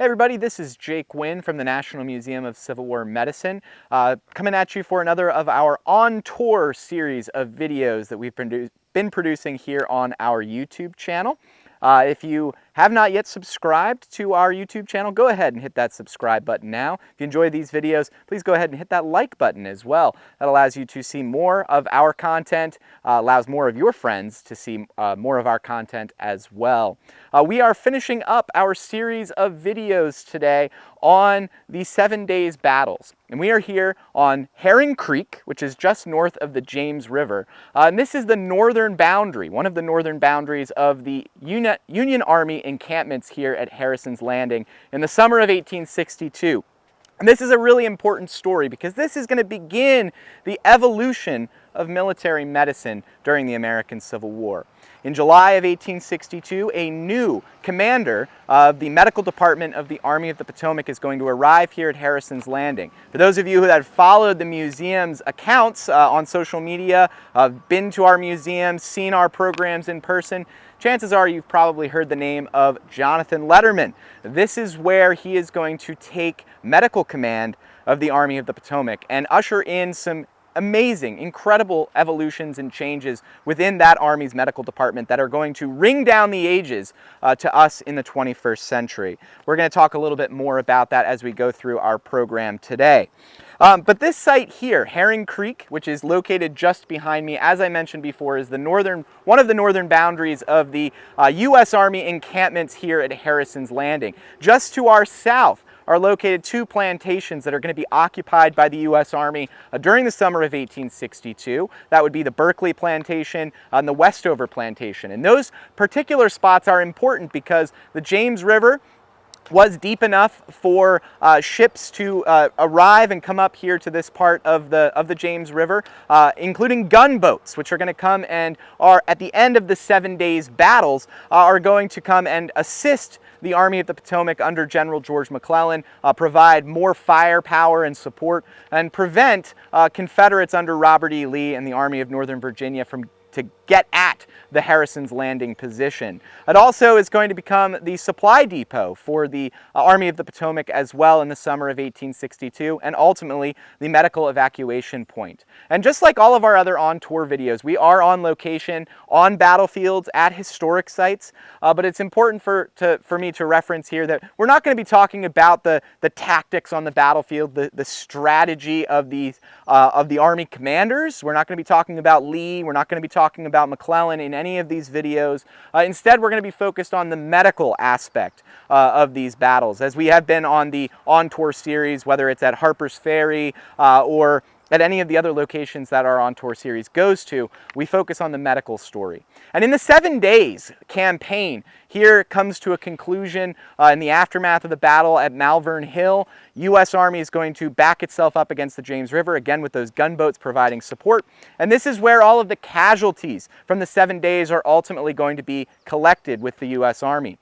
Hey everybody, this is Jake Wynn from the National Museum of Civil War Medicine, coming at you for another of our On Tour series of videos that we've been producing here on our YouTube channel. If you have not yet subscribed to our YouTube channel, go ahead and hit that subscribe button now. If you enjoy these videos, please go ahead and hit that like button as well. That allows you to see more of our content, allows more of your friends to see more of our content as well. We are finishing up our series of videos today on the 7 days battles. And we are here on Herring Creek, which is just north of the James River. And this is the northern boundary, one of the northern boundaries of the Union Army encampments here at Harrison's Landing in the summer of 1862. And this is a really important story because this is going to begin the evolution of military medicine during the American Civil War. In July of 1862, a new commander of the medical department of the Army of the Potomac is going to arrive here at Harrison's Landing. For those of you who have followed the museum's accounts on social media, been to our museum, seen our programs in person, chances are you've probably heard the name of Jonathan Letterman. This is where he is going to take medical command of the Army of the Potomac and usher in some amazing, incredible evolutions and changes within that Army's medical department that are going to ring down the ages to us in the 21st century. We're going to talk a little bit more about that as we go through our program today. But this site here, Herring Creek, which is located just behind me, as I mentioned before, is one of the northern boundaries of the U.S. Army encampments here at Harrison's Landing. Just to our south are located two plantations that are going to be occupied by the U.S. Army during the summer of 1862. That would be the Berkeley Plantation and the Westover Plantation. And those particular spots are important because the James River was deep enough for ships to arrive and come up here to this part of the James River, including gunboats, which are going to come and are at the end of the 7 days battles, are going to come and assist the Army of the Potomac under General George McClellan, provide more firepower and support, and prevent Confederates under Robert E. Lee and the Army of Northern Virginia to get at the Harrison's Landing position. It also is going to become the supply depot for the Army of the Potomac as well in the summer of 1862, and ultimately the medical evacuation point. And just like all of our other on-tour videos, we are on location, on battlefields, at historic sites, but it's important for me to reference here that we're not going to be talking about the tactics on the battlefield, the strategy of the Army commanders. We're not going to be talking about Lee. We're not going to be talking about McClellan in any of these videos. Instead, we're going to be focused on the medical aspect of these battles, as we have been on the on-tour series, whether it's at Harper's Ferry or at any of the other locations that our on-tour series goes to. We focus on the medical story. And in the 7 days campaign, here comes to a conclusion in the aftermath of the battle at Malvern Hill. U.S. Army is going to back itself up against the James River, again with those gunboats providing support. And this is where all of the casualties from the 7 days are ultimately going to be collected with the U.S. Army.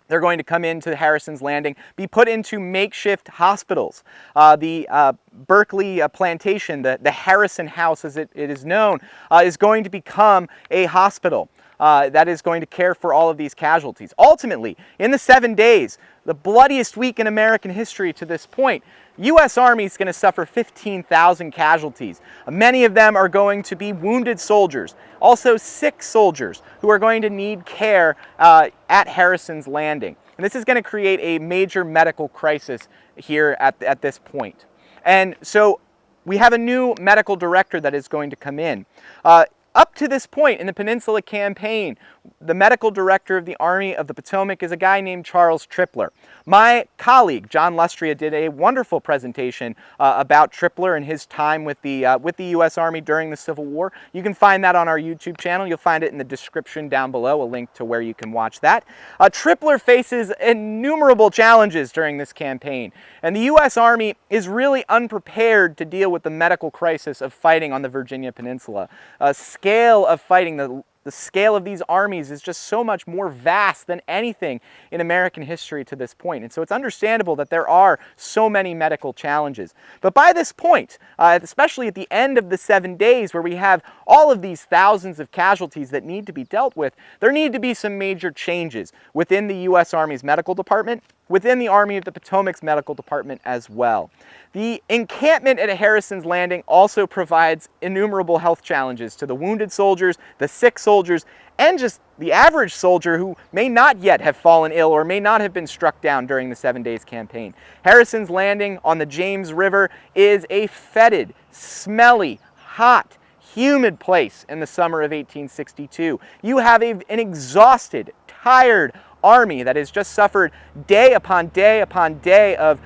They're going to come into Harrison's Landing, be put into makeshift hospitals. The Berkeley Plantation, the Harrison House as it is known, is going to become a hospital that is going to care for all of these casualties. Ultimately, in the 7 days, the bloodiest week in American history to this point, U.S. Army is going to suffer 15,000 casualties. Many of them are going to be wounded soldiers, also sick soldiers who are going to need care at Harrison's Landing. And this is going to create a major medical crisis here at this point. And so we have a new medical director that is going to come in. Up to this point in the Peninsula Campaign, the medical director of the Army of the Potomac is a guy named Charles Tripler. My colleague, John Lustria, did a wonderful presentation about Tripler and his time with the U.S. Army during the Civil War. You can find that on our YouTube channel. You'll find it in the description down below, a link to where you can watch that. Tripler faces innumerable challenges during this campaign, and the U.S. Army is really unprepared to deal with the medical crisis of fighting on the Virginia Peninsula. Scale of fighting, the scale of these armies is just so much more vast than anything in American history to this point. And so it's understandable that there are so many medical challenges. But by this point, especially at the end of the 7 days where we have all of these thousands of casualties that need to be dealt with, there need to be some major changes within the U.S. Army's medical department within the Army of the Potomac's medical department as well. The encampment at Harrison's Landing also provides innumerable health challenges to the wounded soldiers, the sick soldiers, and just the average soldier who may not yet have fallen ill or may not have been struck down during the 7 Days campaign. Harrison's Landing on the James River is a fetid, smelly, hot, humid place in the summer of 1862. You have an exhausted, tired army that has just suffered day upon day upon day of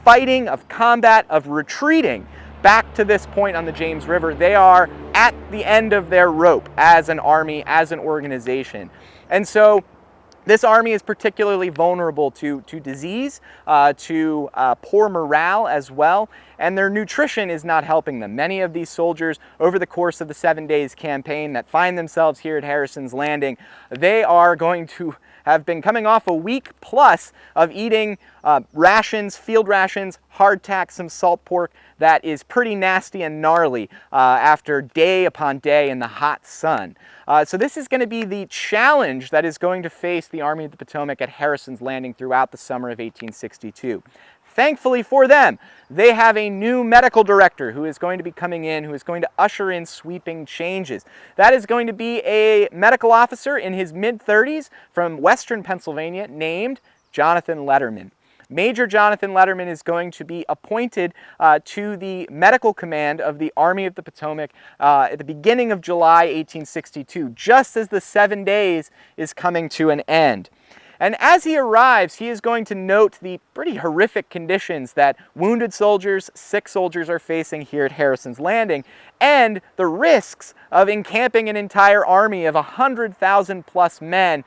fighting, of combat, of retreating back to this point on the James River. They are at the end of their rope as an army, as an organization. And so this army is particularly vulnerable to disease, to poor morale as well, and their nutrition is not helping them. Many of these soldiers, over the course of the 7 Days campaign that find themselves here at Harrison's Landing, they are going to have been coming off a week plus of eating rations, field rations, hardtack, some salt pork that is pretty nasty and gnarly after day upon day in the hot sun. So this is going to be the challenge that is going to face the Army of the Potomac at Harrison's Landing throughout the summer of 1862. Thankfully for them, they have a new medical director who is going to be coming in, who is going to usher in sweeping changes. That is going to be a medical officer in his mid-30s from Western Pennsylvania named Jonathan Letterman. Major Jonathan Letterman is going to be appointed to the medical command of the Army of the Potomac at the beginning of July 1862, just as the 7 days is coming to an end. And as he arrives, he is going to note the pretty horrific conditions that wounded soldiers, sick soldiers are facing here at Harrison's Landing, and the risks of encamping an entire army of 100,000 plus men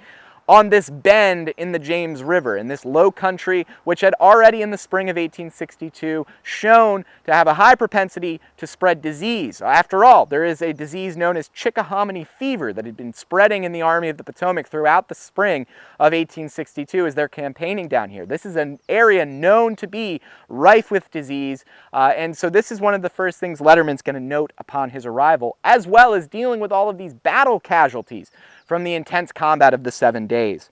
on this bend in the James River, in this low country, which had already in the spring of 1862 shown to have a high propensity to spread disease. After all, there is a disease known as Chickahominy fever that had been spreading in the Army of the Potomac throughout the spring of 1862 as they're campaigning down here. This is an area known to be rife with disease, and so this is one of the first things Letterman's going to note upon his arrival, as well as dealing with all of these battle casualties from the intense combat of the 7 days.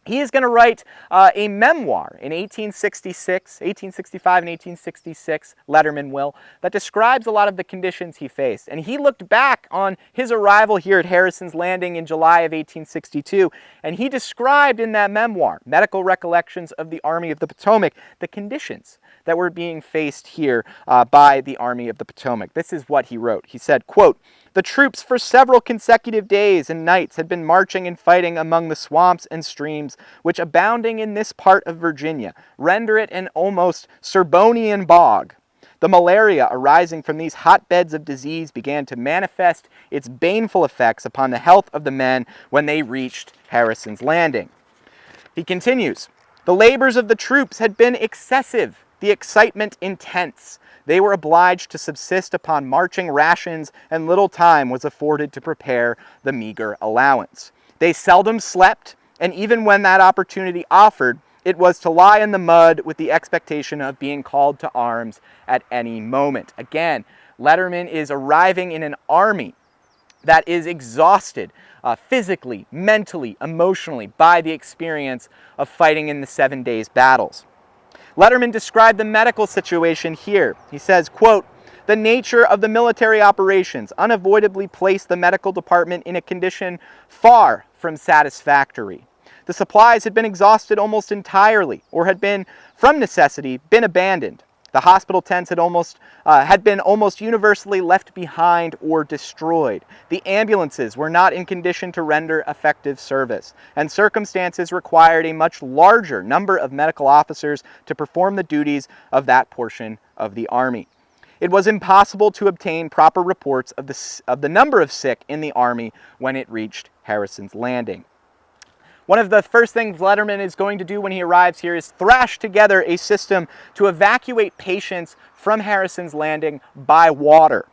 He is going to write a memoir in 1865 and 1866, Letterman will, that describes a lot of the conditions he faced. And he looked back on his arrival here at Harrison's Landing in July of 1862, and he described in that memoir, Medical Recollections of the Army of the Potomac, the conditions that were being faced here by the Army of the Potomac. This is what he wrote. He said, quote, "The troops for several consecutive days and nights had been marching and fighting among the swamps and streams which, abounding in this part of Virginia, render it an almost Serbonian bog. The malaria arising from these hotbeds of disease began to manifest its baneful effects upon the health of the men when they reached Harrison's Landing." He continues, "The labors of the troops had been excessive, the excitement intense. They were obliged to subsist upon marching rations, and little time was afforded to prepare the meager allowance. They seldom slept, and even when that opportunity offered, it was to lie in the mud with the expectation of being called to arms at any moment." Again, Letterman is arriving in an army that is exhausted physically, mentally, emotionally by the experience of fighting in the 7 days battles. Letterman described the medical situation here. He says, quote, "The nature of the military operations unavoidably placed the medical department in a condition far from satisfactory. The supplies had been exhausted almost entirely, or had been, from necessity, been abandoned. The hospital tents had been almost universally left behind or destroyed. The ambulances were not in condition to render effective service, and circumstances required a much larger number of medical officers to perform the duties of that portion of the army. It was impossible to obtain proper reports of the number of sick in the army when it reached Harrison's Landing." One of the first things Letterman is going to do when he arrives here is thrash together a system to evacuate patients from Harrison's Landing by water.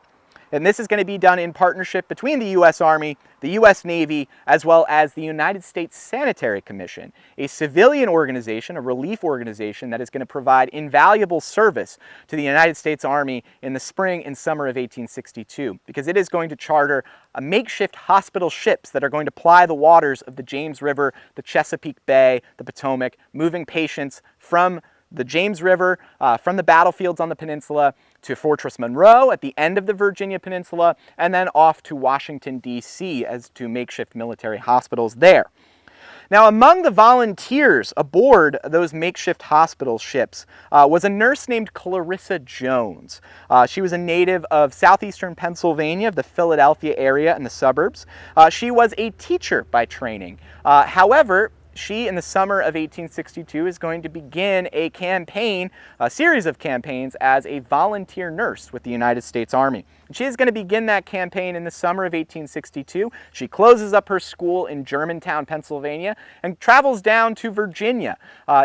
And this is going to be done in partnership between the U.S. Army, the U.S. Navy, as well as the United States Sanitary Commission, a civilian organization, a relief organization that is going to provide invaluable service to the United States Army in the spring and summer of 1862, because it is going to charter a makeshift hospital ships that are going to ply the waters of the James River, the Chesapeake Bay, the Potomac, moving patients from the James River, from the battlefields on the peninsula to Fortress Monroe at the end of the Virginia Peninsula, and then off to Washington, D.C. as to makeshift military hospitals there. Now, among the volunteers aboard those makeshift hospital ships was a nurse named Clarissa Jones. She was a native of southeastern Pennsylvania, of the Philadelphia area and the suburbs. She was a teacher by training. However, she, in the summer of 1862, is going to begin a campaign, a series of campaigns, as a volunteer nurse with the United States Army. And she is going to begin that campaign in the summer of 1862. She closes up her school in Germantown, Pennsylvania, and travels down to Virginia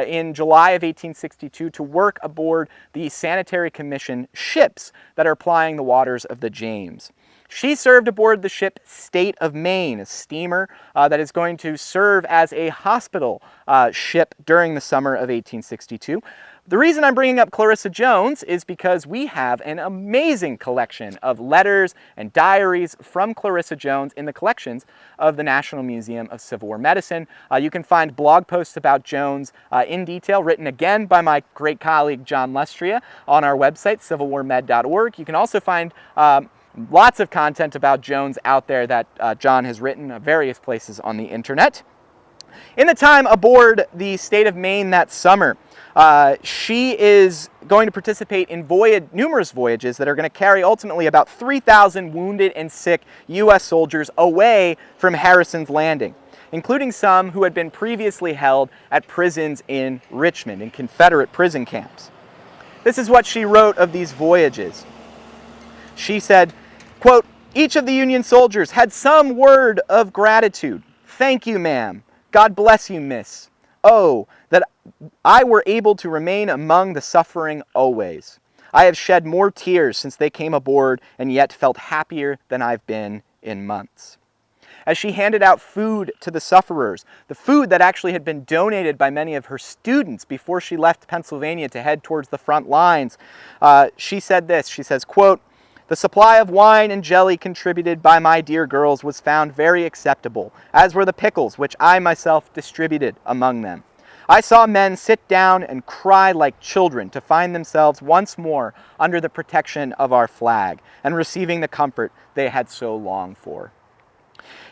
in July of 1862 to work aboard the Sanitary Commission ships that are plying the waters of the James. She served aboard the ship State of Maine, a steamer that is going to serve as a hospital ship during the summer of 1862. The reason I'm bringing up Clarissa Jones is because we have an amazing collection of letters and diaries from Clarissa Jones in the collections of the National Museum of Civil War Medicine. You can find blog posts about Jones in detail, written again by my great colleague John Lustria, on our website, civilwarmed.org. You can also find lots of content about Jones out there that John has written at various places on the internet. In the time aboard the State of Maine that summer, she is going to participate in numerous voyages that are going to carry ultimately about 3,000 wounded and sick U.S. soldiers away from Harrison's Landing, including some who had been previously held at prisons in Richmond, in Confederate prison camps. This is what she wrote of these voyages. She said, quote, "Each of the Union soldiers had some word of gratitude. Thank you, ma'am. God bless you, miss. Oh, that I were able to remain among the suffering always. I have shed more tears since they came aboard and yet felt happier than I've been in months." As she handed out food to the sufferers, the food that actually had been donated by many of her students before she left Pennsylvania to head towards the front lines, she said this. She says, quote, "The supply of wine and jelly contributed by my dear girls was found very acceptable, as were the pickles which I myself distributed among them. I saw men sit down and cry like children to find themselves once more under the protection of our flag and receiving the comfort they had so longed for."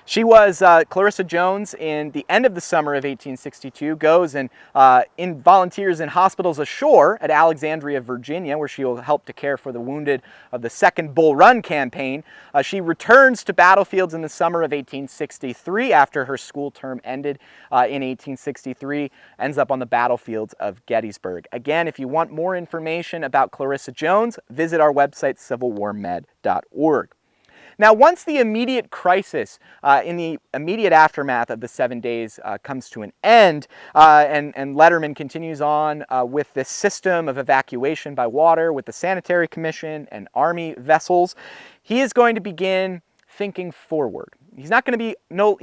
She was, Clarissa Jones, in the end of the summer of 1862, goes and volunteers in hospitals ashore at Alexandria, Virginia, where she will help to care for the wounded of the Second Bull Run campaign. She returns to battlefields in the summer of 1863 after her school term ended in 1863, ends up on the battlefields of Gettysburg. Again, if you want more information about Clarissa Jones, visit our website, civilwarmed.org. Now, once the immediate crisis in the immediate aftermath of the 7 days comes to an end, and Letterman continues on with this system of evacuation by water with the Sanitary Commission and Army vessels, he is going to begin thinking forward. He's not going to be,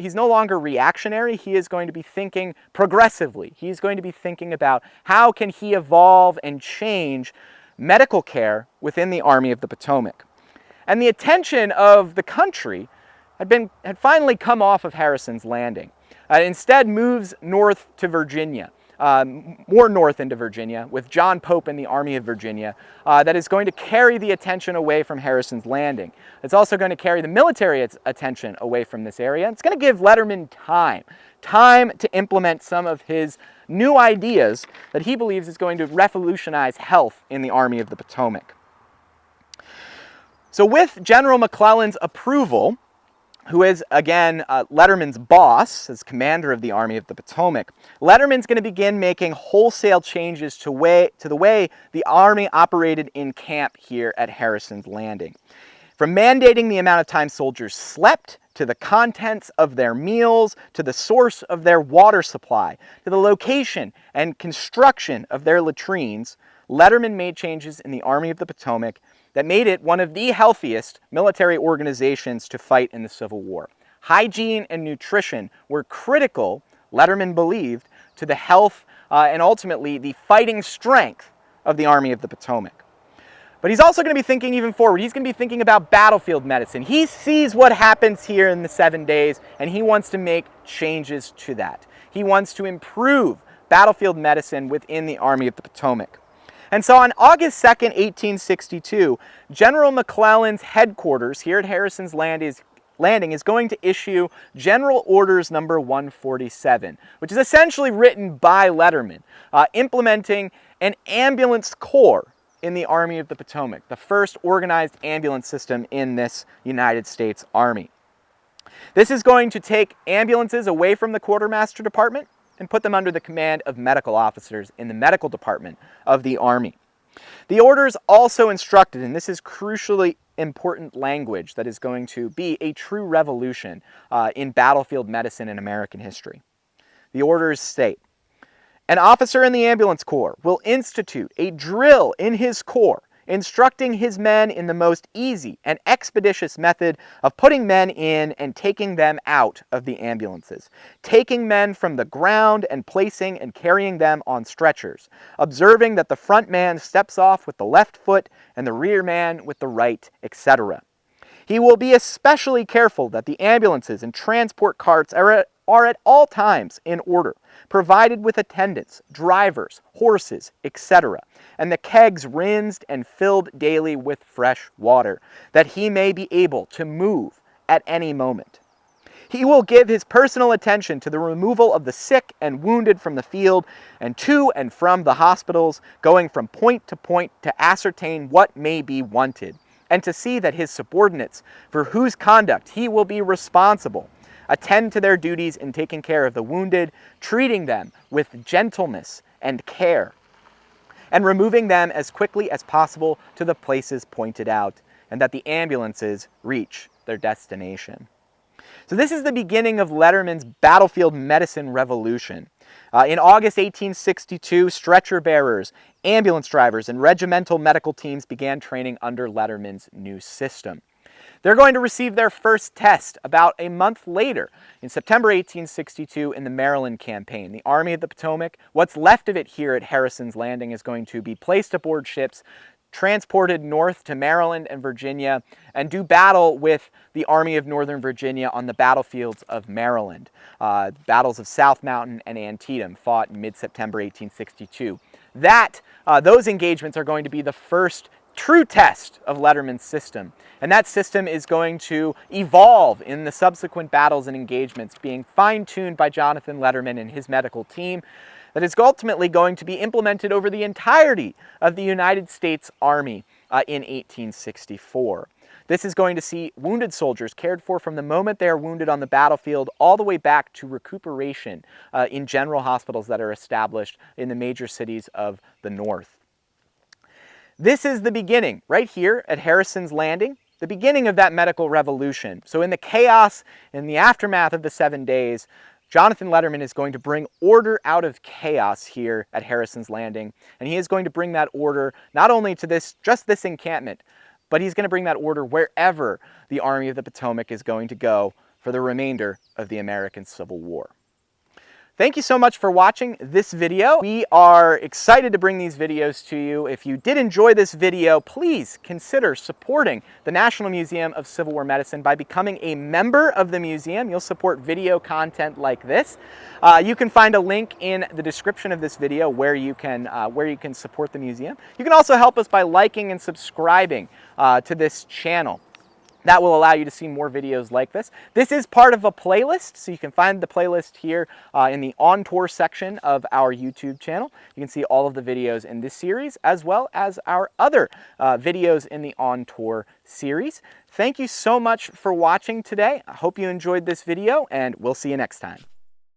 he's no longer reactionary. He is going to be thinking progressively. He's going to be thinking about how can he evolve and change medical care within the Army of the Potomac. And the attention of the country had finally come off of Harrison's Landing. Instead moves north to Virginia, more north into Virginia, with John Pope and the Army of Virginia, that is going to carry the attention away from Harrison's Landing. It's also going to carry the military attention away from this area. It's going to give Letterman time to implement some of his new ideas that he believes is going to revolutionize health in the Army of the Potomac. So with General McClellan's approval, who is, again, Letterman's boss as commander of the Army of the Potomac, Letterman's going to begin making wholesale changes to the way the Army operated in camp here at Harrison's Landing. From mandating the amount of time soldiers slept, to the contents of their meals, to the source of their water supply, to the location and construction of their latrines, Letterman made changes in the Army of the Potomac that made it one of the healthiest military organizations to fight in the Civil War. Hygiene and nutrition were critical, Letterman believed, to the health and ultimately the fighting strength of the Army of the Potomac. But he's also going to be thinking even forward. He's going to be thinking about battlefield medicine. He sees what happens here in the 7 days, and he wants to make changes to that. He wants to improve battlefield medicine within the Army of the Potomac. And so on August 2nd, 1862, General McClellan's headquarters here at Harrison's Landing is going to issue General Orders number 147, which is essentially written by Letterman, implementing an ambulance corps in the Army of the Potomac, the first organized ambulance system in this United States Army. This is going to take ambulances away from the quartermaster department and put them under the command of medical officers in the medical department of the Army. The orders also instructed, and this is crucially important language that is going to be a true revolution in battlefield medicine in American history. The orders state, an officer in the ambulance corps will institute a drill in his corps, instructing his men in the most easy and expeditious method of putting men in and taking them out of the ambulances, taking men from the ground and placing and carrying them on stretchers, observing that the front man steps off with the left foot and the rear man with the right, etc. He will be especially careful that the ambulances and transport carts are at all times in order, provided with attendants, drivers, horses, etc., and the kegs rinsed and filled daily with fresh water, that he may be able to move at any moment. He will give his personal attention to the removal of the sick and wounded from the field and to and from the hospitals, going from point to ascertain what may be wanted, and to see that his subordinates, for whose conduct he will be responsible, attend to their duties in taking care of the wounded, treating them with gentleness and care, and removing them as quickly as possible to the places pointed out, and that the ambulances reach their destination. So this is the beginning of Letterman's battlefield medicine revolution. In August 1862, stretcher bearers, ambulance drivers, and regimental medical teams began training under Letterman's new system. They're going to receive their first test about a month later, in September 1862, in the Maryland campaign. The Army of the Potomac, what's left of it here at Harrison's Landing, is going to be placed aboard ships, transported north to Maryland and Virginia, and do battle with the Army of Northern Virginia on the battlefields of Maryland. Battles of South Mountain and Antietam, fought in mid-September 1862. Those engagements are going to be the first true test of Letterman's system. And that system is going to evolve in the subsequent battles and engagements, being fine-tuned by Jonathan Letterman and his medical team, that is ultimately going to be implemented over the entirety of the United States Army in 1864. This is going to see wounded soldiers cared for from the moment they are wounded on the battlefield all the way back to recuperation in general hospitals that are established in the major cities of the North. This is the beginning, right here at Harrison's Landing, the beginning of that medical revolution. So in the chaos, in the aftermath of the 7 days, Jonathan Letterman is going to bring order out of chaos here at Harrison's Landing, and he is going to bring that order not only to just this encampment, but he's going to bring that order wherever the Army of the Potomac is going to go for the remainder of the American Civil War. Thank you so much for watching this video. We are excited to bring these videos to you. If you did enjoy this video, please consider supporting the National Museum of Civil War Medicine by becoming a member of the museum. You'll support video content like this. You can find a link in the description of this video where you can support the museum. You can also help us by liking and subscribing to this channel. That will allow you to see more videos like this. This is part of a playlist, so you can find the playlist here in the On Tour section of our YouTube channel. You can see all of the videos in this series, as well as our other videos in the On Tour series. Thank you so much for watching today. I hope you enjoyed this video, and we'll see you next time.